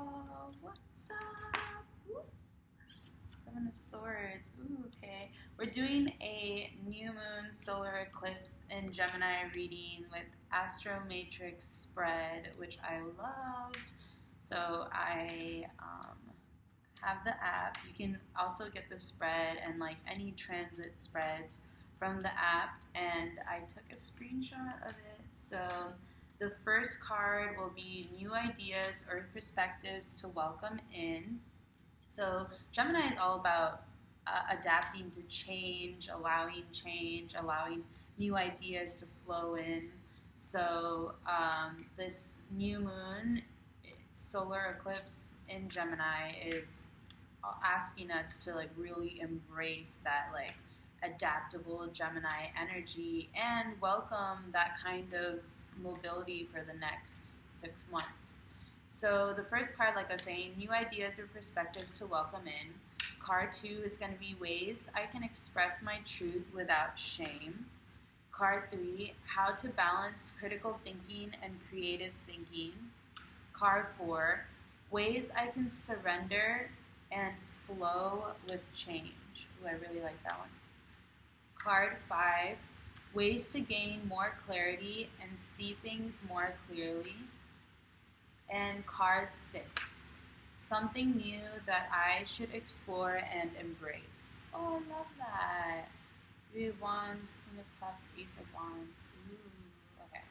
y'all. What's up? Woo. Seven of Swords. Ooh, okay. We're doing a new moon solar eclipse in Gemini reading with AstroMatrix spread, which I loved. So I have the app. You can also get the spread and like any transit spreads from the app, and I took a screenshot of it. So the first card will be new ideas or perspectives to welcome in. So Gemini is all about adapting to change, allowing new ideas to flow in. So this new moon solar eclipse in Gemini is asking us to like really embrace that like adaptable Gemini energy and welcome that kind of mobility for the next 6 months. So the first card, like I was saying, new ideas or perspectives to welcome in. Card 2 is going to be ways I can express my truth without shame. Card 3, how to balance critical thinking and creative thinking. Card 4, ways I can surrender and flow with change. Ooh, I really like that one. Card 5, ways to gain more clarity and see things more clearly. And card 6, something new that I should explore and embrace. Oh, I love that. 3 of Wands, Queen of Cups, Ace of Wands. Ooh, okay.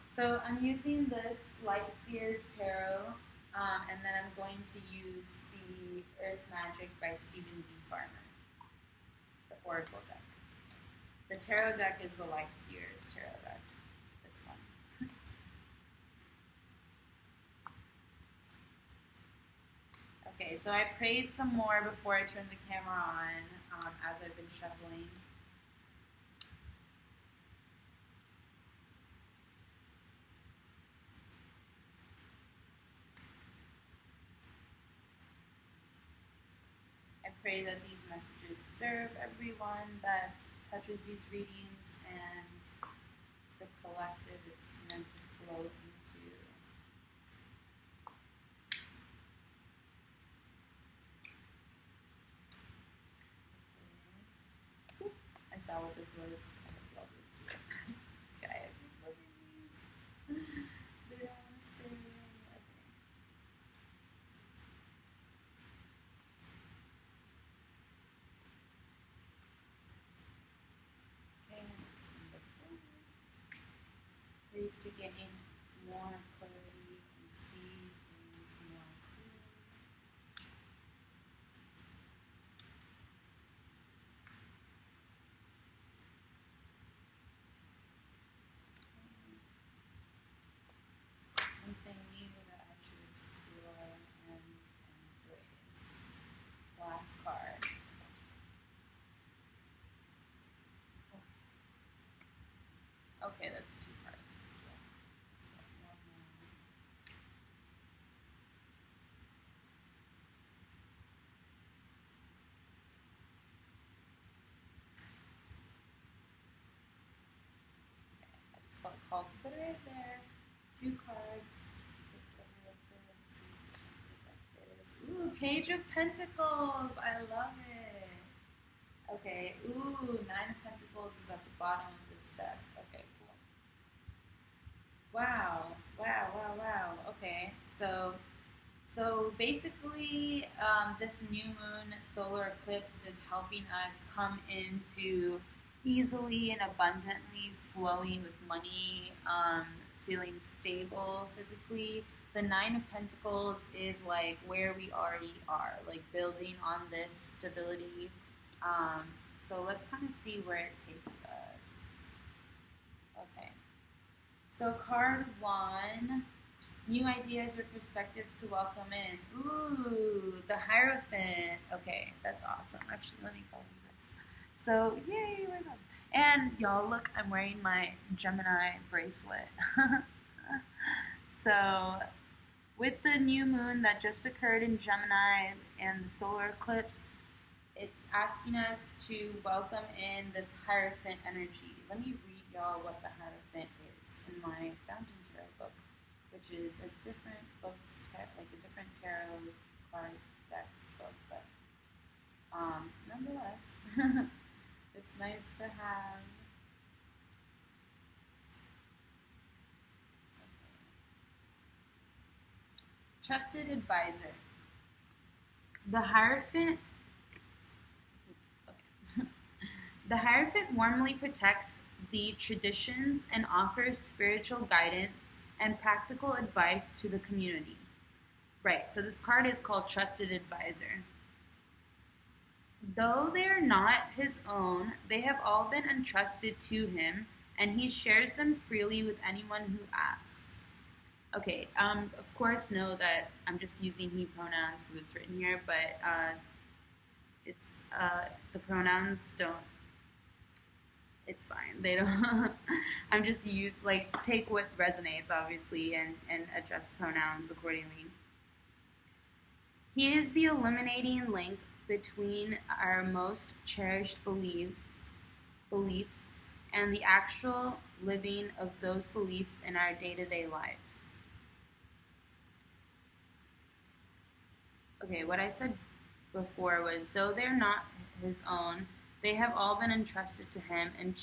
So I'm using this Light Seers Tarot, and then I'm going to use the Earth Magic by Stephen D. Farmer, the Oracle deck. The tarot deck is the Light Seers Tarot deck, this one. Okay, so I prayed some more before I turned the camera on as I've been shuffling. I pray that these messages serve everyone that touches these readings and the collective it's meant to flow into. I saw what this was. I hope y'all didn't see it. Okay, look at these. They don't want to stay away. Okay, that's number 4. Ways to gain more clarity and see things more clearly. Something new that I should explore and embrace. Last card. Okay, that's 2 cards. Let's go. Let's go. One more. Okay, I just felt called to put it right there. 2 cards. Ooh, Page of Pentacles. I love it. Okay. Ooh, 9 of Pentacles is at the bottom of this deck. Okay, cool. Wow. Wow, wow, wow. Okay. So basically, this new moon solar eclipse is helping us come into easily and abundantly flowing with money, feeling stable physically. The 9 of Pentacles is like where we already are, like building on this stability. So let's kind of see where it takes us. Okay. So card 1, new ideas or perspectives to welcome in. Ooh, the Hierophant. Okay, that's awesome. Actually, let me call you this. So, yay, we're done. And y'all, look, I'm wearing my Gemini bracelet. So, with the new moon that just occurred in Gemini and the solar eclipse, it's asking us to welcome in this Hierophant energy. Let me read y'all what the Hierophant is in my Fountain Tarot book, which which is a different like a different tarot card deck's book, but nonetheless, it's nice to have. Trusted advisor. The Hierophant. Okay. The Hierophant warmly protects the traditions and offers spiritual guidance and practical advice to the community. Right, so this card is called Trusted Advisor. Though they are not his own, they have all been entrusted to him, and he shares them freely with anyone who asks. Okay, of course, know that I'm just using he pronouns because it's written here, but it's the pronouns don't. It's fine. They don't. I'm just take what resonates, obviously, and address pronouns accordingly. He is the illuminating link between our most cherished beliefs and the actual living of those beliefs in our day-to-day lives. Okay, what I said before was, though they're not his own, they have all been entrusted to him, and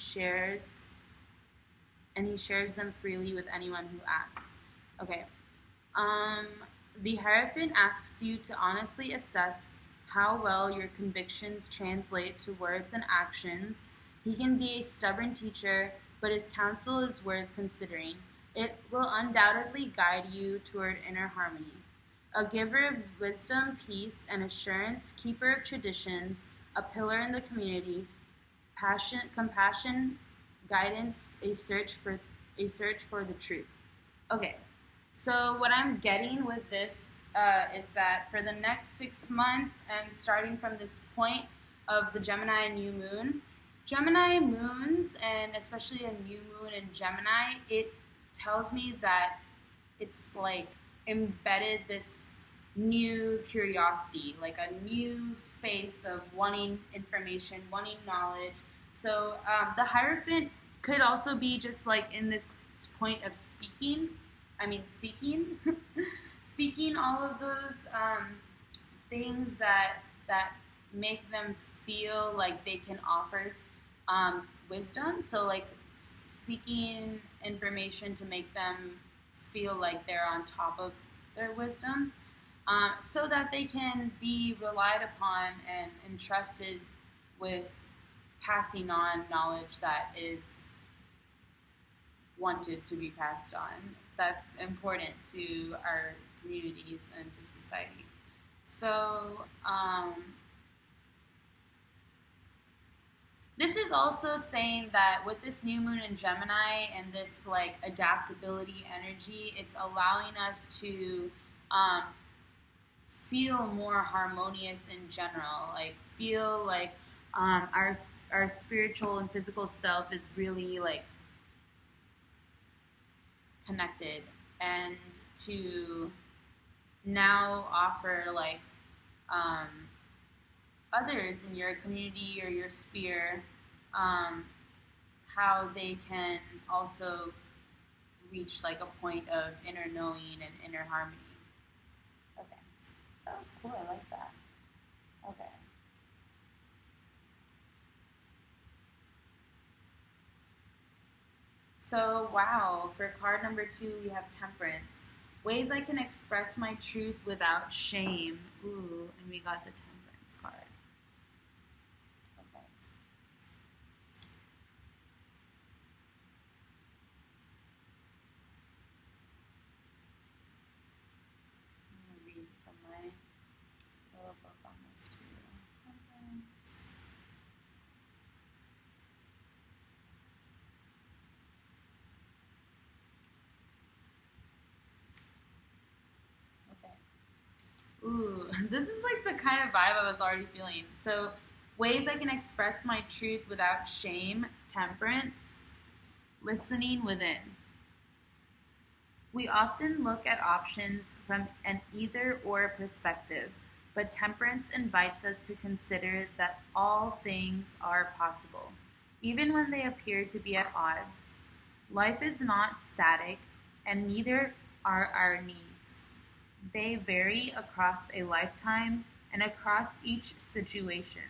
he shares them freely with anyone who asks. Okay. The Hierophant asks you to honestly assess how well your convictions translate to words and actions. He can be a stubborn teacher, but his counsel is worth considering. It will undoubtedly guide you toward inner harmony. A giver of wisdom, peace, and assurance, keeper of traditions, a pillar in the community, compassion, guidance, a search for the truth. Okay, so what I'm getting with this is that for the next 6 months, and starting from this point of the Gemini new moon, Gemini moons, and especially a new moon in Gemini, it tells me that it's like embedded this new curiosity, like a new space of wanting information, wanting knowledge. So the Hierophant could also be just like in this point of seeking, seeking all of those things that make them feel like they can offer wisdom. So like seeking information to make them feel like they're on top of their wisdom, so that they can be relied upon and entrusted with passing on knowledge that is wanted to be passed on. That's important to our communities and to society. So this is also saying that with this new moon in Gemini and this like adaptability energy, it's allowing us to feel more harmonious in general. Like feel like our spiritual and physical self is really like connected, and to now offer like others in your community or your sphere how they can also reach like a point of inner knowing and inner harmony. Okay, that was cool. I like that. Okay. So, wow, for card number 2, we have Temperance. Ways I can express my truth without shame. Ooh, and we got the Temperance card. Okay. I'm going to read from my little book on this too. Temperance. Ooh, this is like the kind of vibe I was already feeling. So, ways I can express my truth without shame, Temperance, listening within. We often look at options from an either-or perspective, but Temperance invites us to consider that all things are possible, even when they appear to be at odds. Life is not static, and neither are our needs. They vary across a lifetime and across each situation.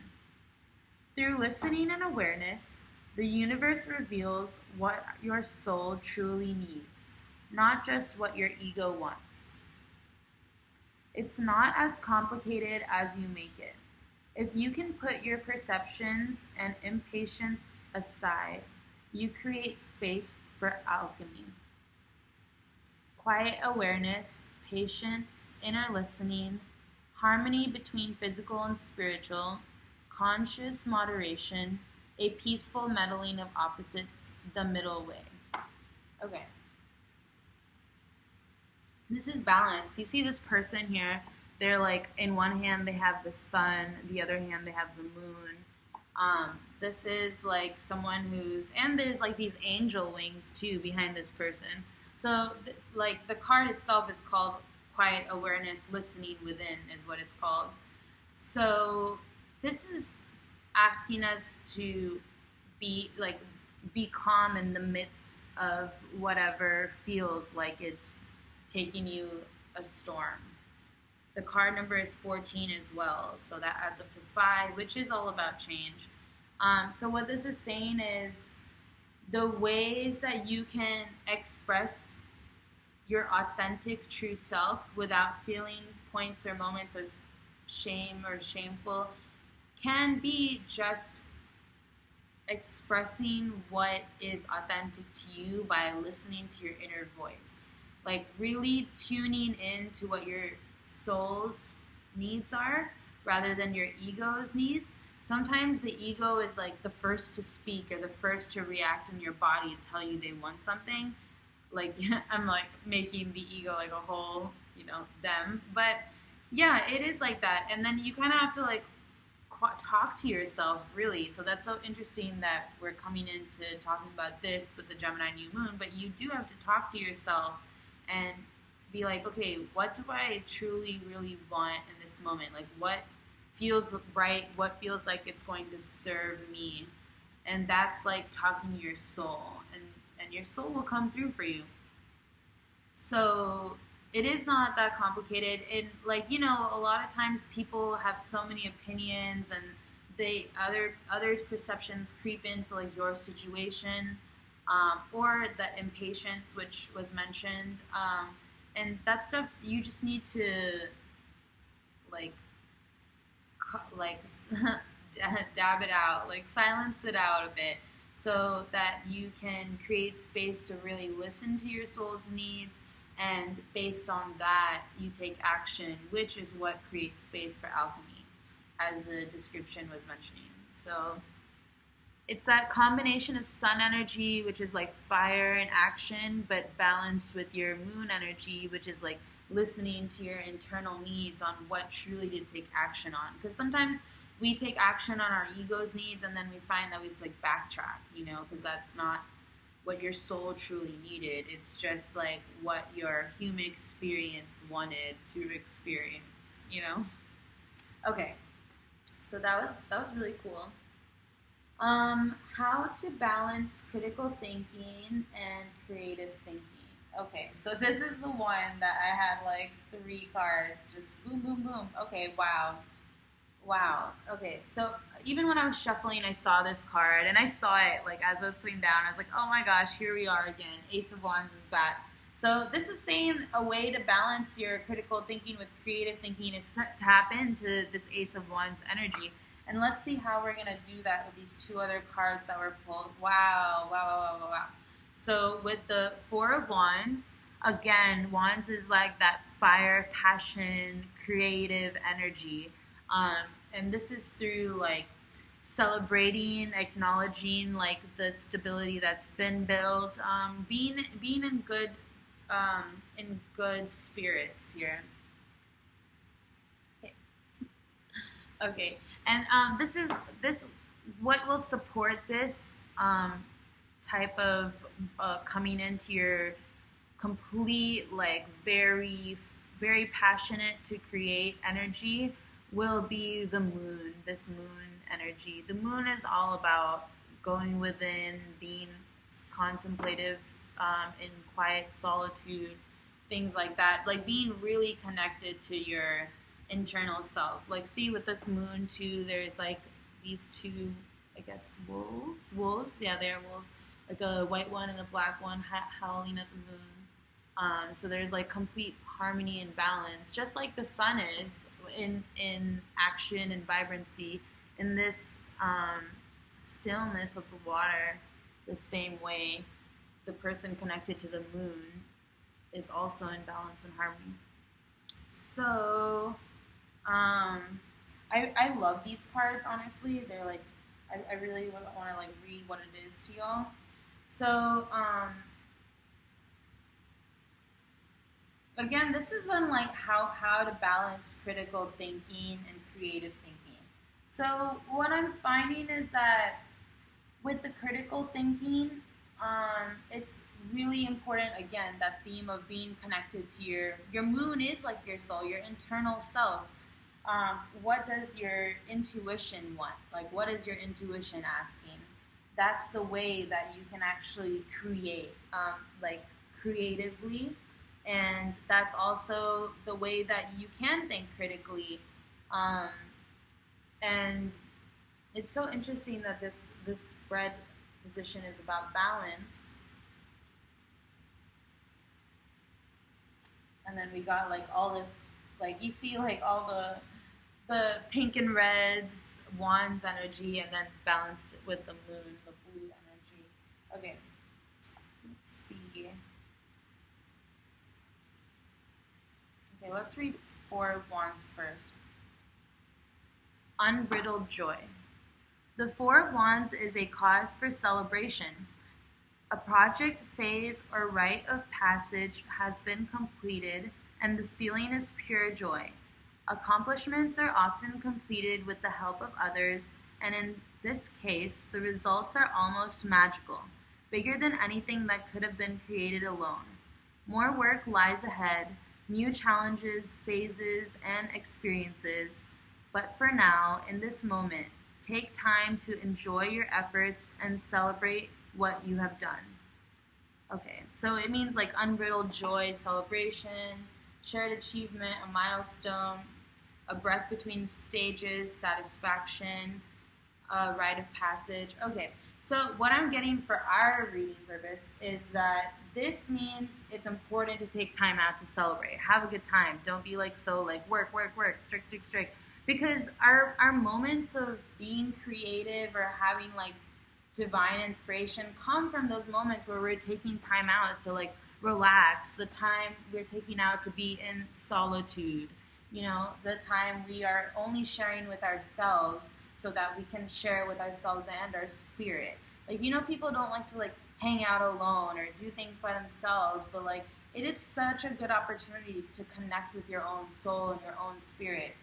Through listening and awareness, the universe reveals what your soul truly needs, not just what your ego wants. It's not as complicated as you make it. If you can put your perceptions and impatience aside, you create space for alchemy. Quiet awareness, patience, inner listening, harmony between physical and spiritual, conscious moderation, a peaceful meddling of opposites, the middle way. Okay. This is balance. You see this person here, they're like, in one hand they have the sun, the other hand they have the moon. This is like someone who's, and there's like these angel wings too behind this person. So like the card itself is called Quiet Awareness, Listening Within is what it's called. So this is asking us to be calm in the midst of whatever feels like it's taking you a storm. The card number is 14 as well, so that adds up to 5, which is all about change. So what this is saying is the ways that you can express your authentic true self without feeling points or moments of shame or shameful can be just expressing what is authentic to you by listening to your inner voice. Like really tuning in to what your soul's needs are rather than your ego's needs. Sometimes the ego is like the first to speak or the first to react in your body to tell you they want something. Like I'm like making the ego like a whole, them. But yeah, it is like that. And then you kind of have to like talk to yourself really. So that's so interesting that we're coming into talking about this with the Gemini new moon. But you do have to talk to yourself and be like, okay, what do I truly, really want in this moment? Like, what feels right? What feels like it's going to serve me? And that's like talking to your soul, and your soul will come through for you. So it is not that complicated. And a lot of times people have so many opinions, and others' perceptions creep into like your situation, or that impatience, which was mentioned. And that stuff you just need to dab it out, like silence it out a bit, so that you can create space to really listen to your soul's needs, and based on that you take action, which is what creates space for alchemy, as the description was mentioning. So it's that combination of sun energy, which is like fire and action, but balanced with your moon energy, which is like listening to your internal needs on what truly to take action on. Because sometimes we take action on our ego's needs, and then we find that we have to like backtrack, because that's not what your soul truly needed. It's just like what your human experience wanted to experience, Okay, so that was really cool. How to balance critical thinking and creative thinking. Okay, so this is the one that I had like 3 cards, just boom, boom, boom. Okay, wow. Okay, so even when I was shuffling, I saw this card, and I saw it like as I was putting down. I was like, oh my gosh, here we are again. Ace of Wands is back. So this is saying a way to balance your critical thinking with creative thinking is to tap into this Ace of Wands energy. And let's see how we're going to do that with these 2 other cards that were pulled. Wow. So with the 4 of Wands, again, Wands is like that fire, passion, creative energy. And this is through like celebrating, acknowledging like the stability that's been built, being in good spirits here. Okay. And this what will support this type of coming into your complete, like very, very passionate to create energy will be the moon, this moon energy. The moon is all about going within, being contemplative, in quiet solitude, things like that. Like being really connected to your internal self. Like see with this moon too, there's like these two, I guess, wolves. Yeah, they're wolves. Like a white one and a black one howling at the moon. So there's like complete harmony and balance, just like the sun is in action and vibrancy. In this stillness of the water, the same way the person connected to the moon is also in balance and harmony. So, I love these cards, honestly. They're like, I really want to like read what it is to y'all. So, again, this is on like how to balance critical thinking and creative thinking. So what I'm finding is that with the critical thinking, it's really important, again, that theme of being connected to your moon is like your soul, your internal self. What does your intuition want? Like, what is your intuition asking? That's the way that you can actually create, like creatively. And that's also the way that you can think critically. And it's so interesting that this spread position is about balance. And then we got like all this, like you see like all the pink and reds, wands energy, and then balanced with the moon, the blue energy. Okay, let's see. Okay, let's read 4 of Wands first. Unbridled joy. The 4 of Wands is a cause for celebration. A project, phase, or rite of passage has been completed, and the feeling is pure joy. Accomplishments are often completed with the help of others, and in this case, the results are almost magical, bigger than anything that could have been created alone. More work lies ahead, new challenges, phases, and experiences. But for now, in this moment, take time to enjoy your efforts and celebrate what you have done. Okay, so it means like unbridled joy, celebration, shared achievement, a milestone, a breath between stages, satisfaction, a rite of passage. Okay, so what I'm getting for our reading purpose is that this means it's important to take time out to celebrate. Have a good time. Don't be like so like work, strict. Because our moments of being creative or having like divine inspiration come from those moments where we're taking time out to like relax, the time we're taking out to be in solitude, you know, the time we are only sharing with ourselves so that we can share with ourselves and our spirit. Like, you know, people don't like to like hang out alone or do things by themselves, but like it is such a good opportunity to connect with your own soul and your own spirit.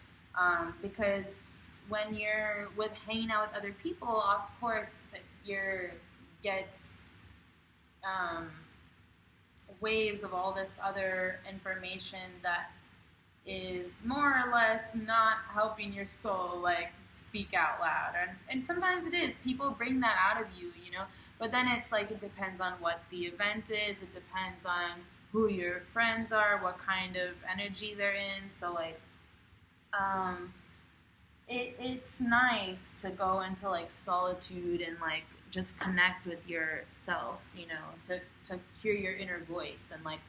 Because when you're with hanging out with other people, of course, you get waves of all this other information that is more or less not helping your soul like speak out loud. And sometimes it is. People bring that out of you, you know. But then it's like it depends on what the event is. It depends on who your friends are, what kind of energy they're in. So like it's nice to go into like solitude and like just connect with yourself, you know, to hear your inner voice and like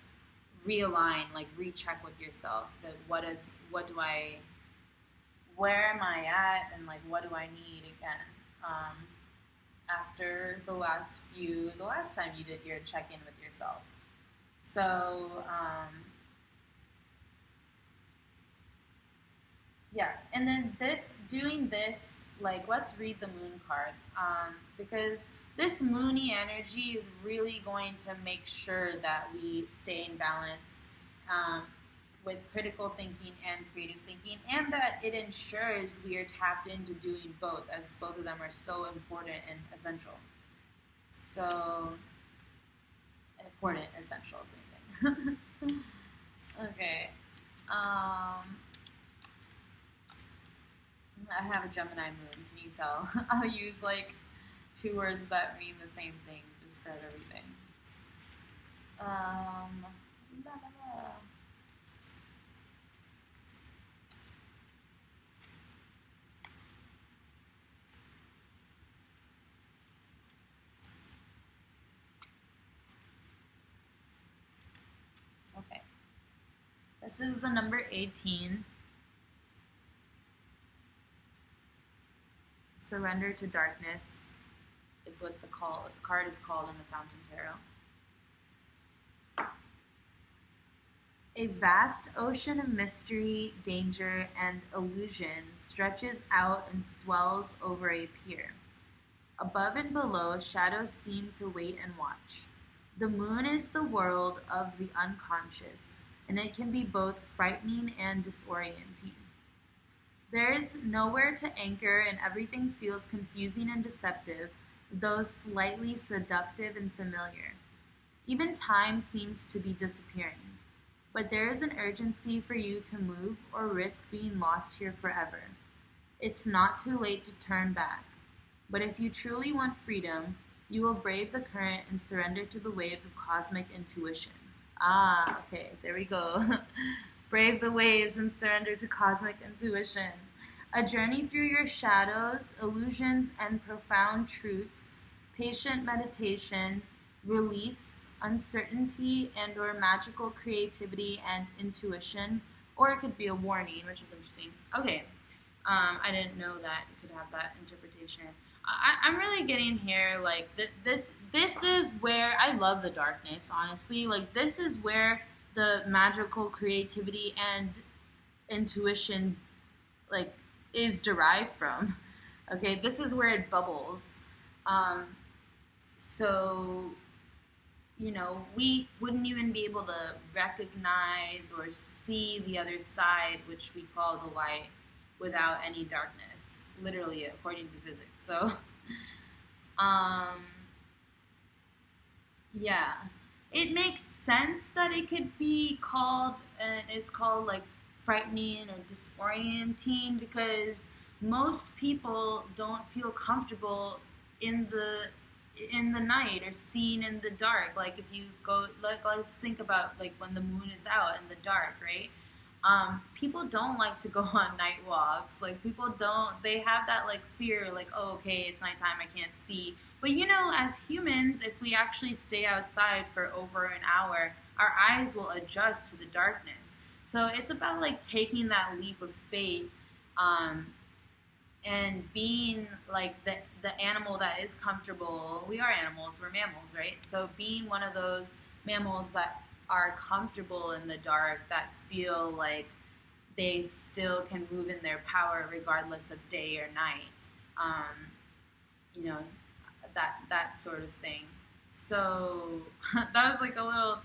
realign, like recheck with yourself that where am I at, and like what do I need again after the last time you did your check-in with yourself. So yeah, and then doing this, like, let's read the moon card, because this moony energy is really going to make sure that we stay in balance with critical thinking and creative thinking, and that it ensures we are tapped into doing both, as both of them are so important and essential. So, important, essential, same thing. Okay. I have a Gemini moon, can you tell? I'll use like 2 words that mean the same thing to describe everything. This is the number 18. Surrender to darkness is what the card is called in the Fountain Tarot. A vast ocean of mystery, danger, and illusion stretches out and swells over a pier. Above and below, shadows seem to wait and watch. The moon is the world of the unconscious, and it can be both frightening and disorienting. There is nowhere to anchor, and everything feels confusing and deceptive, though slightly seductive and familiar. Even time seems to be disappearing. But there is an urgency for you to move or risk being lost here forever. It's not too late to turn back. But if you truly want freedom, you will brave the current and surrender to the waves of cosmic intuition. Ah, okay, there we go. Brave the waves and surrender to cosmic intuition. A journey through your shadows, illusions, and profound truths, patient meditation, release, uncertainty, and or magical creativity and intuition, or it could be a warning, which is interesting. Okay, I didn't know that it could have that interpretation. I'm really getting here, like, this is where I love the darkness, honestly. Like, this is where the magical creativity and intuition, like, is derived from. Okay, this is where it bubbles. So, you know, we wouldn't even be able to recognize or see the other side, which we call the light, without any darkness, literally, according to physics. So, yeah, it makes sense that it could be called, is called, like, frightening or disorienting, because most people don't feel comfortable in the night or seen in the dark. Like, if you go, like, let's think about, like, when the moon is out in the dark, right? People don't like to go on night walks. Like, people don't, they have that, like, fear, like, oh, okay, it's nighttime, I can't see. But, you know, as humans, if we actually stay outside for over an hour, our eyes will adjust to the darkness. So it's about, like, taking that leap of faith, and being, like, the animal that is comfortable. We are animals, we're mammals, right? So being one of those mammals that are comfortable in the dark, that feel like they still can move in their power regardless of day or night. You know, that sort of thing. So that was, like, a little,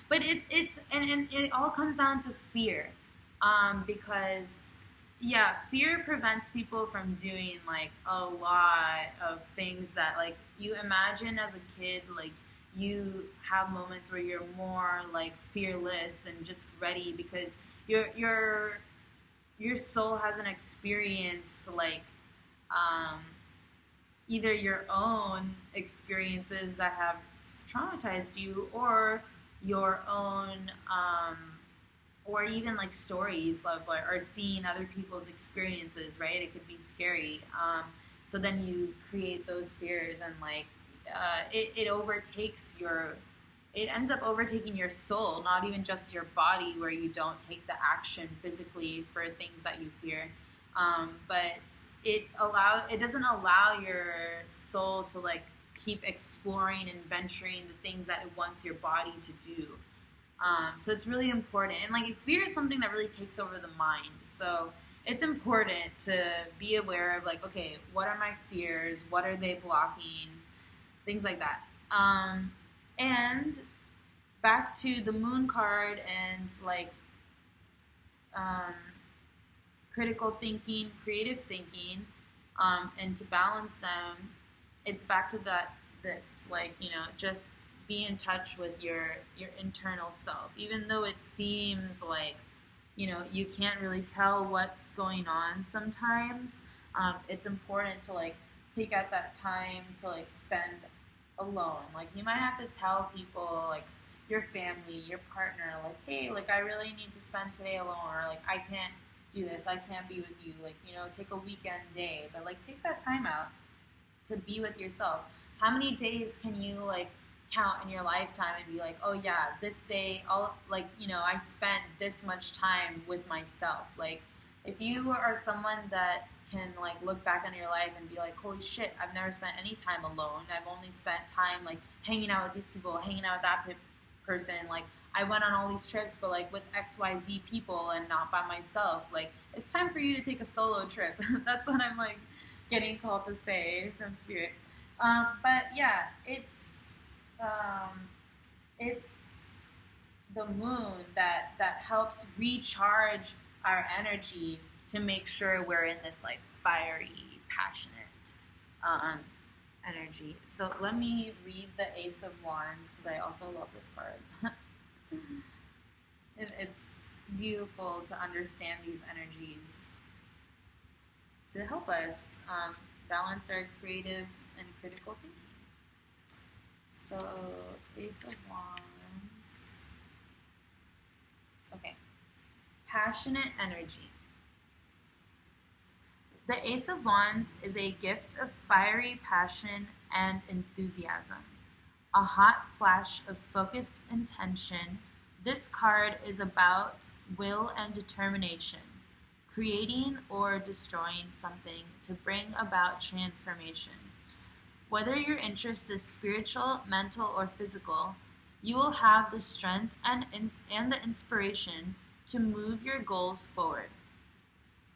but it's and it all comes down to fear, because, yeah, fear prevents people from doing, like, a lot of things that, like, you imagine as a kid, like, you have moments where you're more, like, fearless and just ready because your soul hasn't experienced, like, either your own experiences that have traumatized you, or your own, or even, like, stories of, like, or seeing other people's experiences, right? It could be scary. So then you create those fears, and, like, it overtakes it ends up overtaking your soul, not even just your body, where you don't take the action physically for things that you fear. But it doesn't allow your soul to, like, keep exploring and venturing the things that it wants your body to do. So it's really important. And, like, fear is something that really takes over the mind. So it's important to be aware of, like, okay, what are my fears? What are they blocking? Things like that. And back to the moon card and, like, critical thinking, creative thinking, and to balance them, it's back to this, like, you know, just be in touch with your internal self. Even though it seems like, you know, you can't really tell what's going on sometimes, it's important to, like, take out that time to, like, spend alone. Like, you might have to tell people, like, your family, your partner, like, hey, like, I really need to spend today alone, or, like, I can't do this, I can't be with you, like, you know, take a weekend day, but, like, take that time out to be with yourself. How many days can you, like, count in your lifetime and be like, oh yeah, this day, all like, you know, I spent this much time with myself. Like, if you are someone that can like look back on your life and be like, holy shit, I've never spent any time alone. I've only spent time like hanging out with these people, hanging out with that person. Like, I went on all these trips, but like with XYZ people and not by myself. Like, it's time for you to take a solo trip. That's what I'm like getting called to say from spirit. But yeah, it's the moon that helps recharge our energy to make sure we're in this like fiery, passionate energy. So let me read the Ace of Wands because I also love this card. It's beautiful to understand these energies to help us balance our creative and critical thinking. So, Ace of Wands. Okay. Passionate energy. The Ace of Wands is a gift of fiery passion and enthusiasm. A hot flash of focused intention. This card is about will and determination, creating or destroying something to bring about transformation. Whether your interest is spiritual, mental, or physical, you will have the strength and the inspiration to move your goals forward.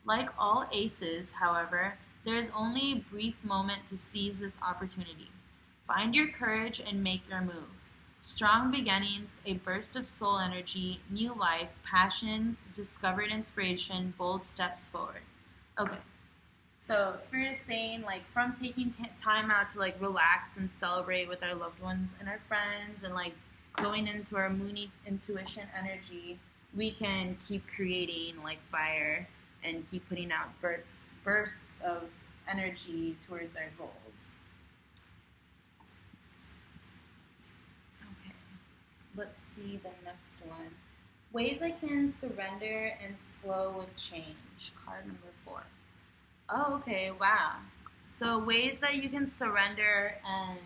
Like all aces, however, there is only a brief moment to seize this opportunity. Find your courage and make your move. Strong beginnings, a burst of soul energy, new life, passions, discovered inspiration, bold steps forward. Okay. So Spirit is saying, like, from taking time out to, like, relax and celebrate with our loved ones and our friends and, like, going into our moony intuition energy, we can keep creating, like, fire and keep putting out bursts of energy towards our goals. Okay, let's see the next one. Ways I can surrender and flow with change. Card number 4. Oh, okay, wow. So ways that you can surrender and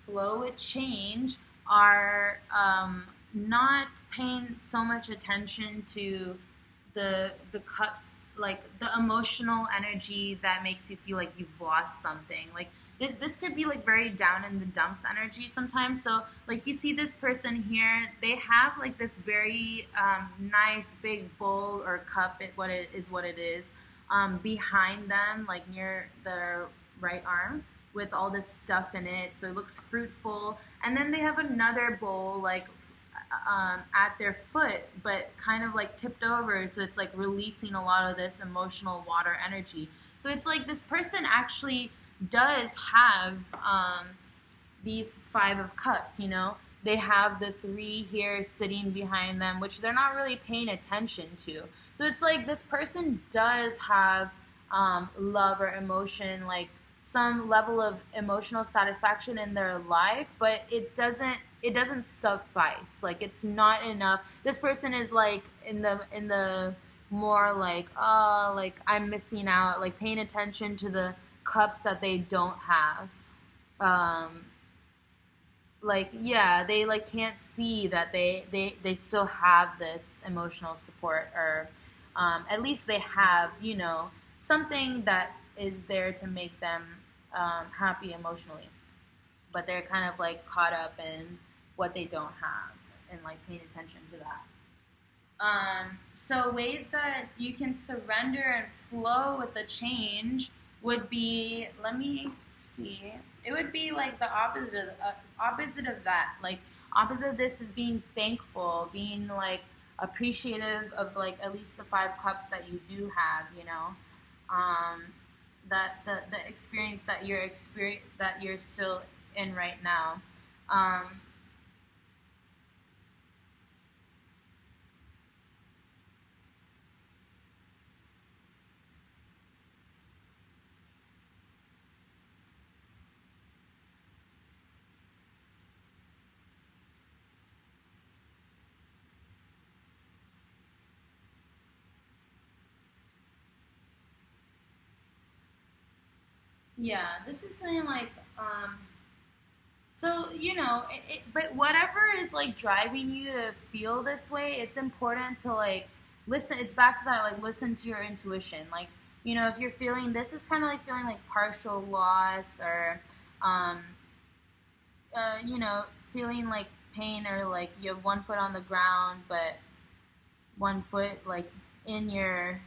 flow with change are not paying so much attention to the cups, like the emotional energy that makes you feel like you've lost something. Like this could be like very down in the dumps energy sometimes. So like you see this person here, they have like this very nice big bowl or cup, what it is. Behind them, like near their right arm, with all this stuff in it, so it looks fruitful. And then they have another bowl, like at their foot, but kind of like tipped over, so it's like releasing a lot of this emotional water energy. So it's like this person actually does have these 5 of cups, you know. They have the 3 here sitting behind them, which they're not really paying attention to. So it's like this person does have love or emotion, like some level of emotional satisfaction in their life, but it doesn't suffice. Like, it's not enough. This person is like in the more like, oh, like I'm missing out, like paying attention to the cups that they don't have. Like, yeah, they like can't see that they still have this emotional support, or at least they have, you know, something that is there to make them happy emotionally, but they're kind of like caught up in what they don't have and like paying attention to that. So ways that you can surrender and flow with the change would be, let me see, it would be like the opposite of that. Like, opposite of this is being thankful, being like appreciative of like at least the 5 cups that you do have, you know. That the experience that you're still in right now. Yeah, this is feeling like So, but whatever is like driving you to feel this way, it's important to like listen. It's back to that, like, listen to your intuition. Like, if you're feeling this is kind of like feeling like partial loss or, um, feeling like pain or like you have one foot on the ground, but one foot like in your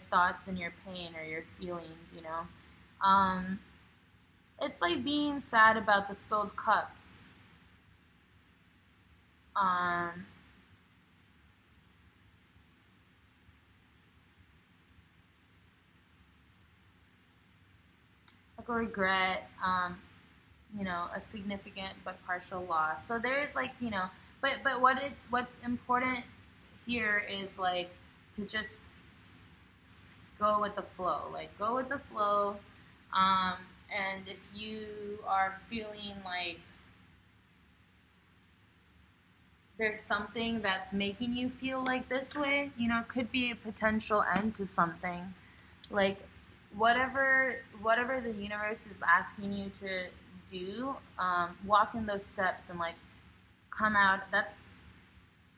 thoughts and your pain or your feelings. Um, it's like being sad about the spilled cups. Um, like a regret, a significant but partial loss. So there is like, but what's important here is like to just go with the flow. Like go with the flow. Um, and if you are feeling like there's something that's making you feel like this way, it could be a potential end to something. Like whatever the universe is asking you to do, walk in those steps and like come out. That's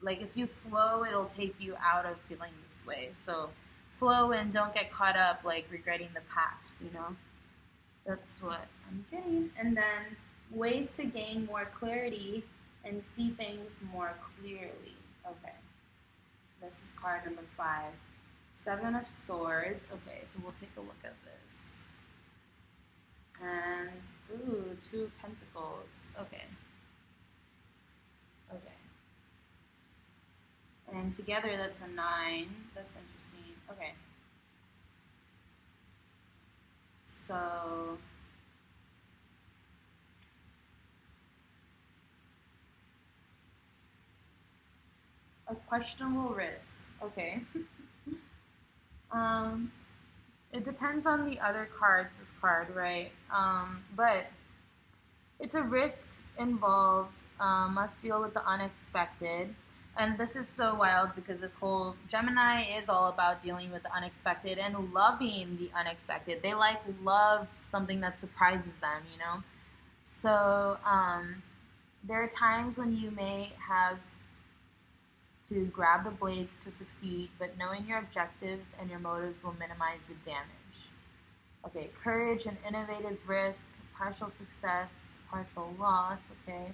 like if you flow, it'll take you out of feeling this way. So flow and don't get caught up like regretting the past. That's what I'm getting. And then ways to gain more clarity and see things more clearly. Okay. This is card number 5. 7 of Swords. Okay, so we'll take a look at this. And, 2 of Pentacles. Okay. Okay. And together that's a 9. That's interesting. Okay. So, a questionable risk. Okay. It depends on the other cards, this card, right? But it's a risk involved, must deal with the unexpected. And this is so wild because this whole Gemini is all about dealing with the unexpected and loving the unexpected. They love something that surprises them. So there are times when you may have to grab the blades to succeed, but knowing your objectives and your motives will minimize the damage. Okay, courage and innovative risk, partial success, partial loss, okay.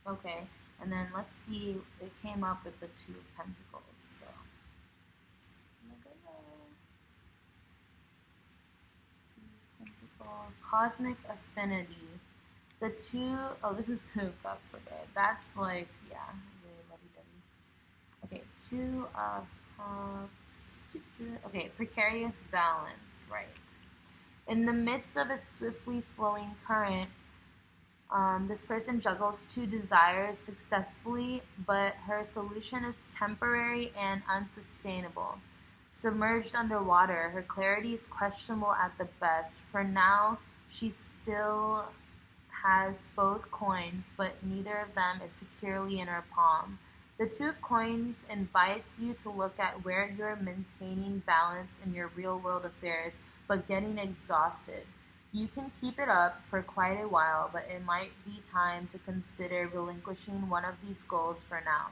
Okay, and then let's see, it came up with the 2 of Pentacles, so. Cosmic affinity. The 2, this is 2 of Cups, okay. That's like, yeah, really lovey-dovey. Okay, 2 of Cups. Okay, precarious balance, right. In the midst of a swiftly flowing current, this person juggles 2 desires successfully, but her solution is temporary and unsustainable. Submerged underwater, her clarity is questionable at the best. For now, she still has both coins, but neither of them is securely in her palm. The 2 of Coins invites you to look at where you're maintaining balance in your real-world affairs, but getting exhausted. You can keep it up for quite a while, but it might be time to consider relinquishing one of these goals for now.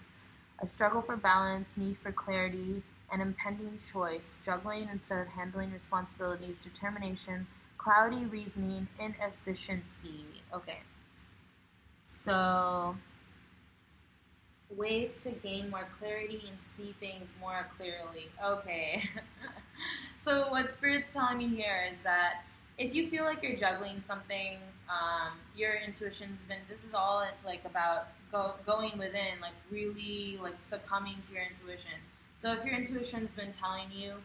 A struggle for balance, need for clarity, an impending choice, juggling instead of handling responsibilities, determination, cloudy reasoning, inefficiency. Okay. So, ways to gain more clarity and see things more clearly. Okay. So what Spirit's telling me here is that if you feel like you're juggling something, your intuition's been, this is all like about going within, like really like succumbing to your intuition. So if your intuition's been telling you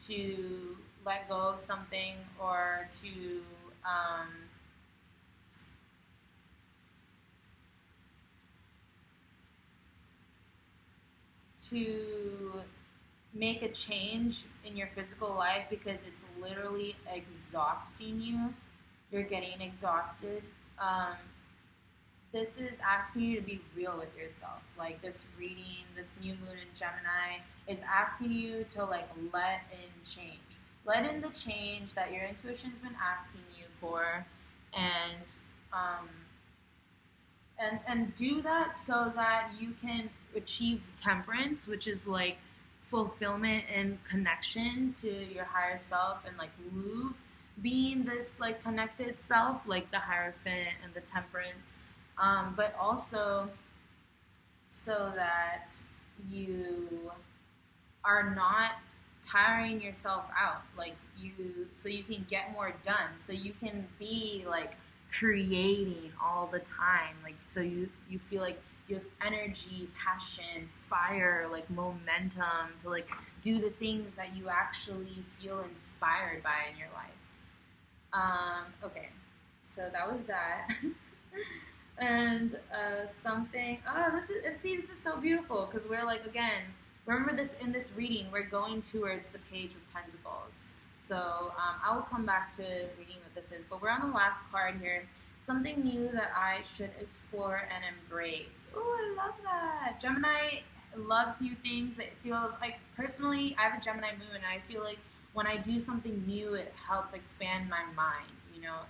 to let go of something or to make a change in your physical life because it's literally exhausting you, you're getting exhausted, this is asking you to be real with yourself. Like this reading, this new moon in Gemini is asking you to like let in change. Let in the change that your intuition's been asking you for, and um, and do that so that you can achieve temperance, which is like fulfillment and connection to your higher self, and like move being this like connected self, like the Hierophant and the Temperance, but also so that you are not tiring yourself out, like so you can get more done, so you can be like creating all the time, like so you feel like you have energy, passion, fire, like momentum to like do the things that you actually feel inspired by in your life. Okay, so that was that. And something. Oh, this is so beautiful because we're like, again, remember this in this reading, we're going towards the Page of Pentacles. So I will come back to reading what this is, but we're on the last card here. Something new that I should explore and embrace. Oh, I love that. Gemini loves new things. It feels like, personally, I have a Gemini moon, and I feel like when I do something new, it helps expand my mind, you know.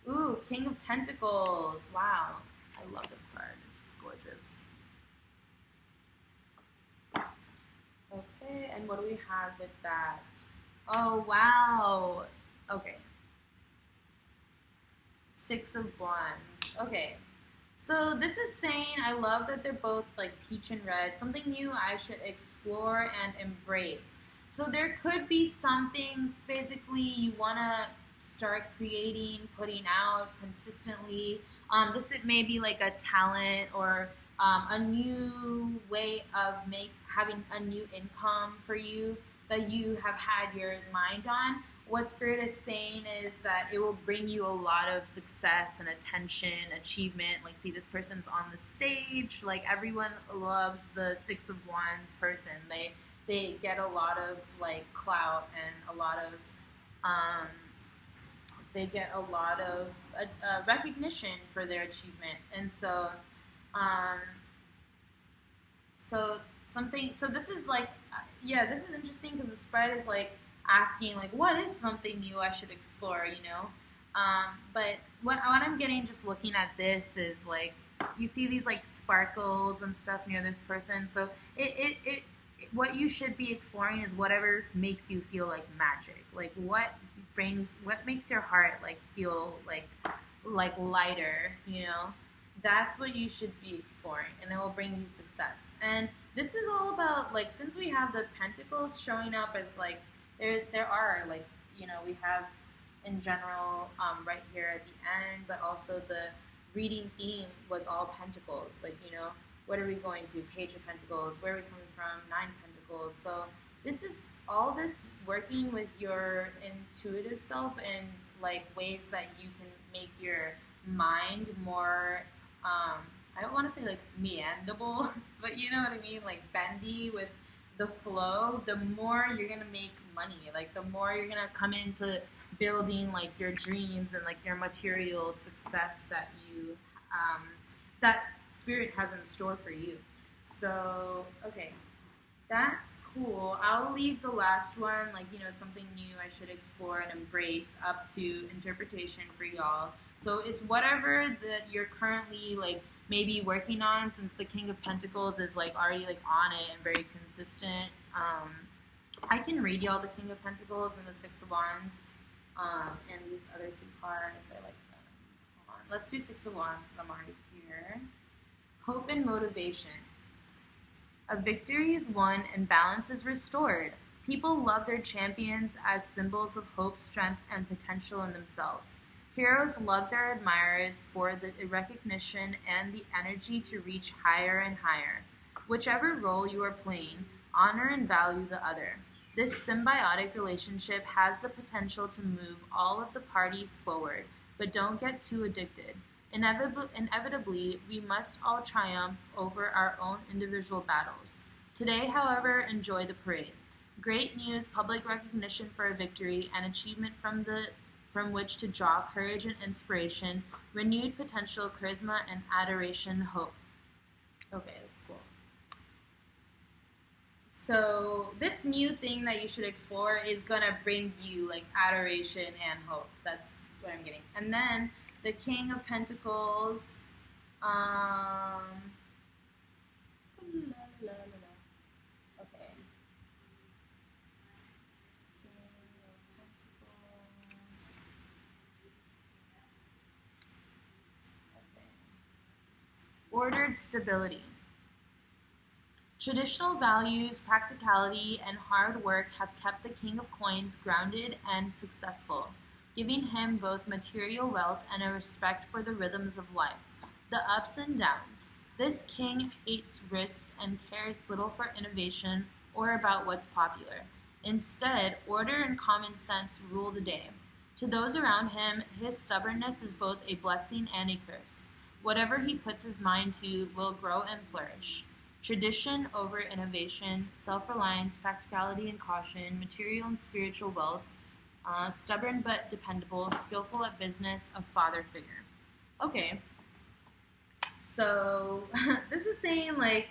Ooh, King of Pentacles. Wow. I love this card. It's gorgeous. Okay, and what do we have with that? Oh, wow. Okay. Six of Wands. Okay. So this is saying, I love that they're both like peach and red. Something new I should explore and embrace. So there could be something physically you want to start creating, putting out consistently. This may be like a talent or a new way of having a new income for you that you have had your mind on. What Spirit is saying is that it will bring you a lot of success and attention, achievement. Like, see, this person's on the stage. Like, everyone loves the Six of Wands person. They get a lot of like clout and a lot of they get a lot of recognition for their achievement, and so so this is like, this is interesting because the spread is like asking like, what is something new I should explore, you know? But what I'm getting just looking at this is like, you see these like sparkles and stuff near this person, so it what you should be exploring is whatever makes you feel like magic, like what makes your heart like feel like lighter, you know? That's what you should be exploring, and it will bring you success. And this is all about, like, since we have the Pentacles showing up as like, there are like, you know, we have in general right here at the end, but also the reading theme was all Pentacles. Like, you know, what are we going to? Page of Pentacles. Where are we coming from? Nine Pentacles. So this is all this working with your intuitive self and like ways that you can make your mind more, I don't want to say like meandable, but you know what I mean, like bendy with the flow. The more you're gonna make money, like the more you're gonna come into building like your dreams and like your material success that you that Spirit has in store for you. So okay, that's cool. I'll leave the last one, like, you know, something new I should explore and embrace, up to interpretation for y'all. So it's whatever that you're currently like maybe working on, since the King of Pentacles is like already like on it and very consistent. I can read y'all the King of Pentacles and the Six of Wands, and these other two cards. I like them. Hold on. Let's do Six of Wands because I'm already here. Hope and motivation. A victory is won and balance is restored. People love their champions as symbols of hope, strength, and potential in themselves. Heroes love their admirers for the recognition and the energy to reach higher and higher. Whichever role you are playing, honor and value the other. This symbiotic relationship has the potential to move all of the parties forward, but don't get too addicted. Inevitably, we must all triumph over our own individual battles. Today, however, enjoy the parade. Great news, public recognition for a victory, and achievement from the from which to draw courage and inspiration, renewed potential, charisma, and adoration, hope. Okay, that's cool. So this new thing that you should explore is gonna bring you like adoration and hope. That's what I'm getting. And then the King of Pentacles. Okay. Ordered stability. Traditional values, practicality, and hard work have kept the King of Coins grounded and successful, giving him both material wealth and a respect for the rhythms of life, the ups and downs. This king hates risk and cares little for innovation or about what's popular. Instead, order and common sense rule the day. To those around him, his stubbornness is both a blessing and a curse. Whatever he puts his mind to will grow and flourish. Tradition over innovation, self-reliance, practicality and caution, material and spiritual wealth, stubborn but dependable, skillful at business, a father figure. Okay, so this is saying like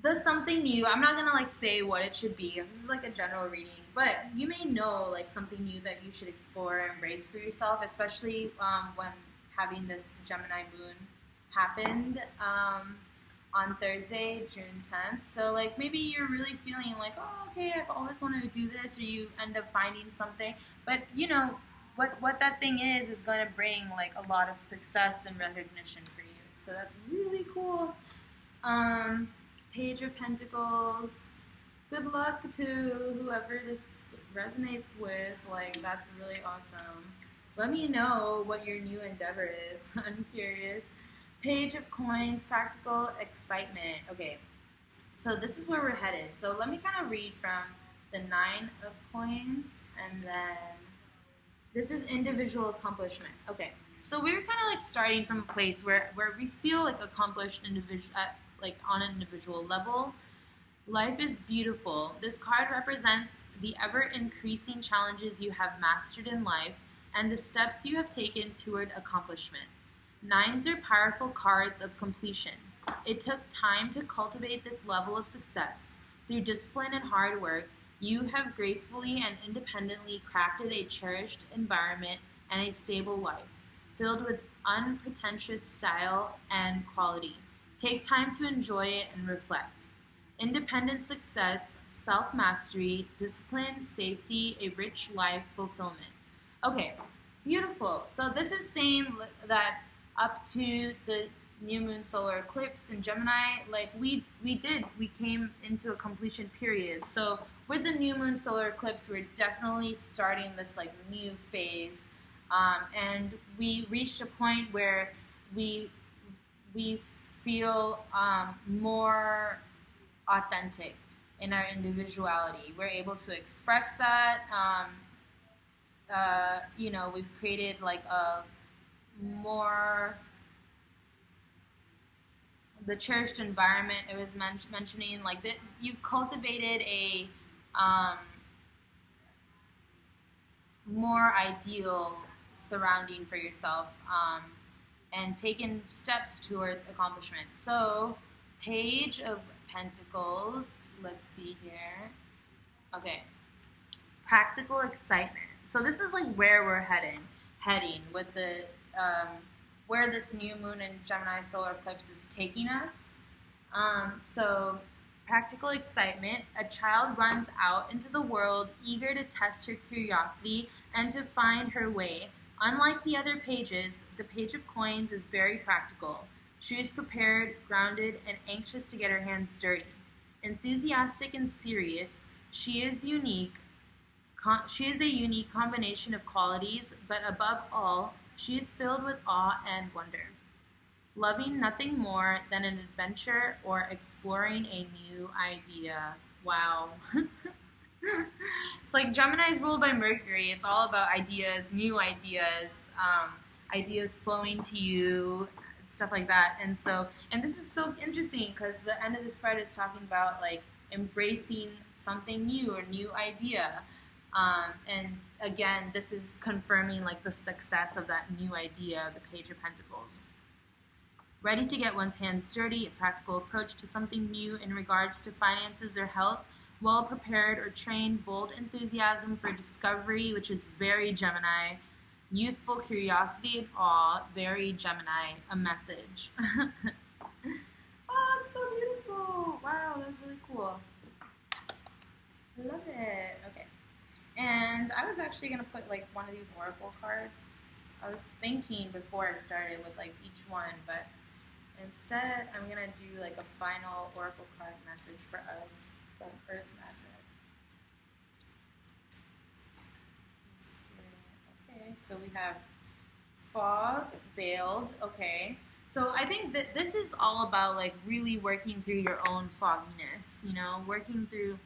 there's something new. I'm not gonna like say what it should be. This is like a general reading, but you may know like something new that you should explore and embrace for yourself, especially when having this Gemini moon happened on Thursday, June 10th. So like maybe you're really feeling like, oh, okay, I've always wanted to do this, or you end up finding something. But you know what that thing is going to bring like a lot of success and recognition for you. So that's really cool. Page of Pentacles. Good luck to whoever this resonates with. Like that's really awesome. Let me know what your new endeavor is. I'm curious. Page of Coins, practical excitement. Okay, so this is where we're headed. So let me kind of read from the 9 of Coins, and then this is individual accomplishment. Okay, so we're kind of like starting from a place where we feel like accomplished like on an individual level. Life is beautiful. This card represents the ever-increasing challenges you have mastered in life and the steps you have taken toward accomplishment. Nines are powerful cards of completion. It took time to cultivate this level of success. Through discipline and hard work, you have gracefully and independently crafted a cherished environment and a stable life, filled with unpretentious style and quality. Take time to enjoy it and reflect. Independent success, self-mastery, discipline, safety, a rich life, fulfillment. Okay, beautiful. So this is saying that up to the new moon solar eclipse in Gemini, like we came into a completion period. So with the new moon solar eclipse, we're definitely starting this like new phase, and we reached a point where we feel more authentic in our individuality. We're able to express that. We've created like a more the cherished environment. It was mentioning like that you've cultivated a more ideal surrounding for yourself, and taken steps towards accomplishment. So Page of Pentacles, let's see here. Okay, practical excitement. So this is like where we're heading with the where this new moon and Gemini solar eclipse is taking us. So practical excitement. A child runs out into the world eager to test her curiosity and to find her way. Unlike the other pages, the Page of Coins is very practical. She is prepared, grounded, and anxious to get her hands dirty. Enthusiastic and serious, she is unique. She is a unique combination of qualities, but above all, she is filled with awe and wonder, loving nothing more than an adventure or exploring a new idea. Wow. It's like Gemini is ruled by Mercury. It's all about ideas, new ideas, ideas flowing to you, stuff like that. And this is so interesting because the end of the spread is talking about like embracing something new or new idea. And again, this is confirming like the success of that new idea, the Page of Pentacles. Ready to get one's hands dirty, a practical approach to something new in regards to finances or health, well prepared or trained, bold enthusiasm for discovery, which is very Gemini, youthful curiosity and awe, very Gemini, a message. Oh, it's so beautiful. Wow, that's really cool. I love it. Okay. And I was actually going to put like one of these oracle cards. I was thinking before I started with like each one, but instead I'm going to do like a final oracle card message for us from Earth Magic. Okay, so we have fog, veiled, okay. So I think that this is all about like really working through your own fogginess, you know, working through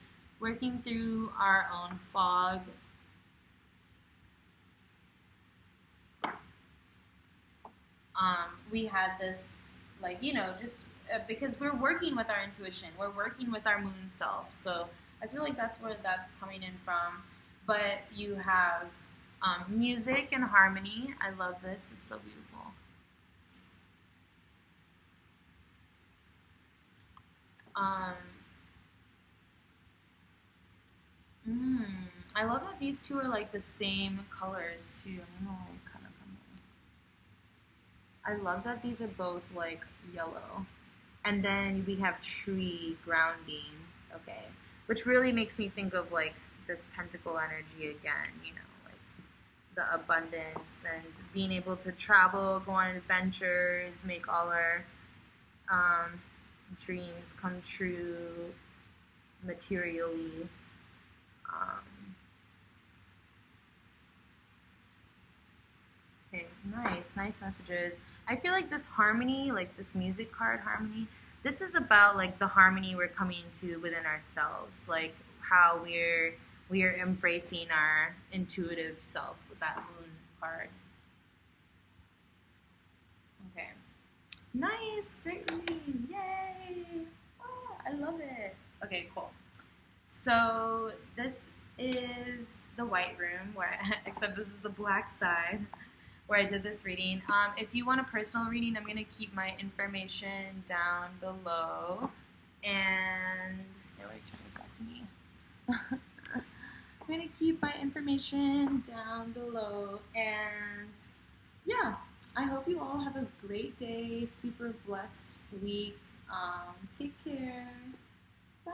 our own fog. We had this, like, you know, just because we're working with our intuition, we're working with our moon self. So I feel like that's where that's coming in from. But you have music and harmony. I love this. It's so beautiful. I love that these two are like the same colors too. I'm gonna like kind of I love that these are both like yellow. And then we have tree grounding, okay, which really makes me think of like this pentacle energy again, you know, like the abundance and being able to travel, go on adventures, make all our dreams come true materially. Okay, nice messages. I feel like this harmony, like this music card harmony, this is about like the harmony we're coming to within ourselves, like how we're embracing our intuitive self with that moon card. Okay. Nice, great reading, yay! Oh, I love it. Okay, cool. So this is the white room, where except this is the black side, where I did this reading. If you want a personal reading, I'm going to keep my information down below. And turn this back to me. I'm going to keep my information down below. And yeah, I hope you all have a great day, super blessed week. Take care. Bye.